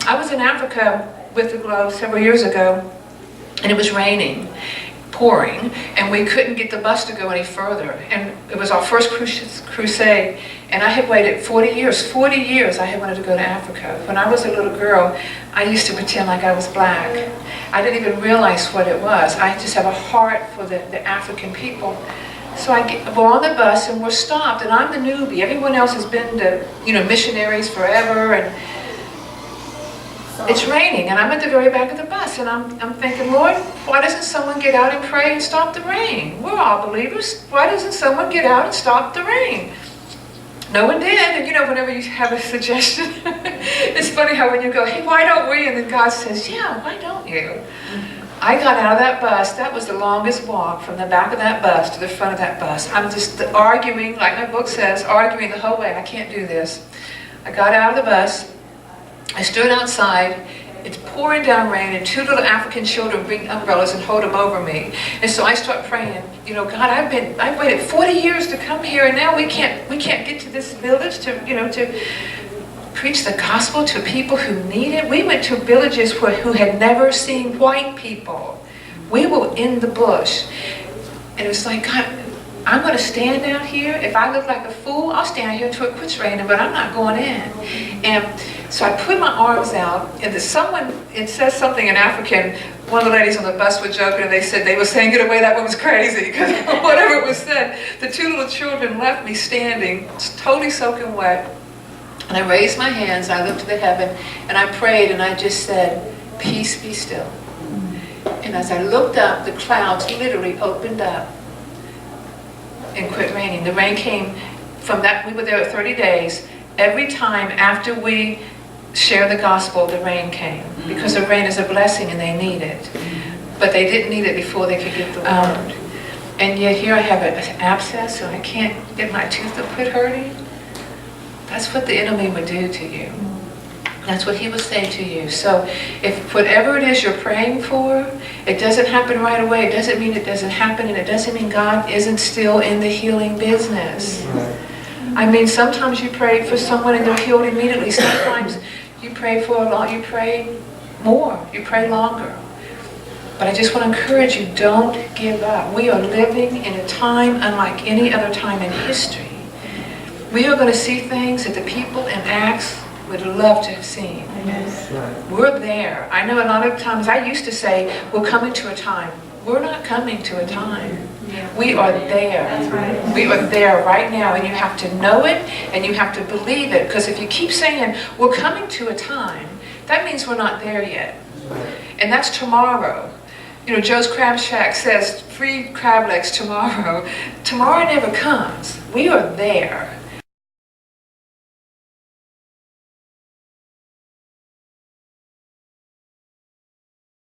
I was in Africa with the Globe several years ago, and it was raining, pouring, and we couldn't get the bus to go any further. And it was our first crusade, and I had waited 40 years. 40 years I had wanted to go to Africa. When I was a little girl, I used to pretend like I was black. I didn't even realize what it was. I just have a heart for the African people. So we're on the bus and we're stopped, and I'm the newbie. Everyone else has been to, missionaries forever, and it's raining, and I'm at the very back of the bus, and I'm thinking, Lord, why doesn't someone get out and pray and stop the rain? We're all believers. Why doesn't someone get out and stop the rain? No one did. And whenever you have a suggestion, it's funny how when you go, hey, why don't we? And then God says, yeah, why don't you? I got out of that bus. That was the longest walk from the back of that bus to the front of that bus. I'm just arguing, like my book says, arguing the whole way. I can't do this. I got out of the bus. I stood outside. It's pouring down rain, and two little African children bring umbrellas and hold them over me. And so I start praying. God, I've waited 40 years to come here, and now we can't get to this village to preach the gospel to people who need it. We went to villages who had never seen white people. We were in the bush. And it was like, God, I'm going to stand out here. If I look like a fool, I'll stand here until it quits raining, but I'm not going in. And so I put my arms out, and it says something in African. One of the ladies on the bus were joking, and they were saying, get away, that woman's crazy, because whatever it was said. The two little children left me standing, totally soaking wet. And I raised my hands, I looked to heaven, and I prayed, and I just said, peace be still. And as I looked up, the clouds literally opened up and quit raining. The rain came from that. We were there 30 days. Every time after we shared the gospel, the rain came. Because the rain is a blessing and they need it. But they didn't need it before they could get the word. And yet here I have an abscess, so I can't get my tooth to quit hurting. That's what the enemy would do to you. That's what he would say to you. So if whatever it is you're praying for, it doesn't happen right away, it doesn't mean it doesn't happen, and it doesn't mean God isn't still in the healing business. I mean, sometimes you pray for someone and they're healed immediately. Sometimes you pray for a lot, you pray more, you pray longer. But I just want to encourage you, don't give up. We are living in a time unlike any other time in history. We are going to see things that the people in Acts would love to have seen. Yes. We're there. I know a lot of times I used to say, we're coming to a time. We're not coming to a time. We are there. Right. We are there right now, and you have to know it and you have to believe it. Because if you keep saying, we're coming to a time, that means we're not there yet. And that's tomorrow. Joe's Crab Shack says, free crab legs tomorrow. Tomorrow never comes. We are there.